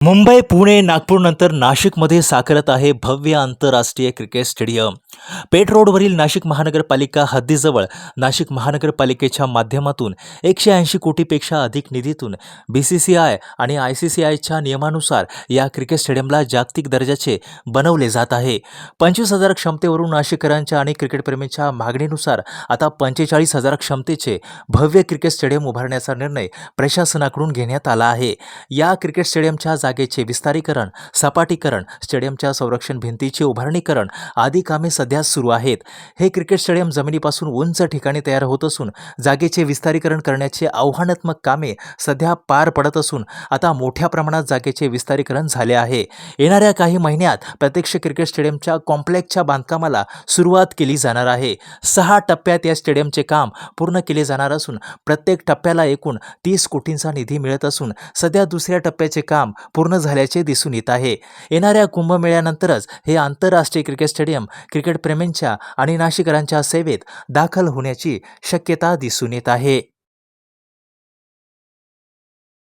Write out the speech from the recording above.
मुंबई, पुणे, नागपूरनंतर नाशिकमध्ये साकारत आहे भव्य आंतरराष्ट्रीय क्रिकेट स्टेडियम. पेठ रोडवरील नाशिक महानगरपालिका हद्दीजवळ नाशिक महानगरपालिकेच्या माध्यमातून 180 कोटीपेक्षा अधिक निधीतून BCCI आणि ICCIच्या नियमानुसार या क्रिकेट स्टेडियमला जागतिक दर्जाचे बनवले जात आहे. 25,000 क्षमतेवरून नाशिककरांच्या आणि क्रिकेटप्रेमींच्या मागणीनुसार आता 45,000 क्षमतेचे भव्य क्रिकेट स्टेडियम उभारण्याचा निर्णय प्रशासनाकडून घेण्यात आला आहे. या क्रिकेट स्टेडियमच्या जागेचे विस्तारीकरण, सपाटीकरण, स्टेडियमच्या संरक्षण भिंतीचे उभारणीकरण आदी कामे सध्या सुरू आहेत. हे क्रिकेट स्टेडियम जमिनीपासून उंच ठिकाणी तयार होत असून जागेचे विस्तारीकरण करण्याचे आव्हानात्मक कामे सध्या पार पडत असून आता मोठ्या प्रमाणात जागेचे विस्तारीकरण झाले आहे. येणाऱ्या काही महिन्यात प्रत्यक्ष क्रिकेट स्टेडियमच्या कॉम्प्लेक्सच्या बांधकामाला सुरुवात केली जाणार आहे. 6 टप्प्यात या स्टेडियमचे काम पूर्ण केले जाणार असून प्रत्येक टप्प्याला एकूण 30 कोटींचा निधी मिळत असून सध्या दुसऱ्या टप्प्याचे काम पूर्ण झाल्याचे दिसून येत आहे. येणाऱ्या कुंभमेळ्यानंतरच हे आंतरराष्ट्रीय क्रिकेट स्टेडियम क्रिकेटप्रेमींच्या आणि नाशिकरांच्या सेवेत दाखल होण्याची शक्यता दिसून येत आहे.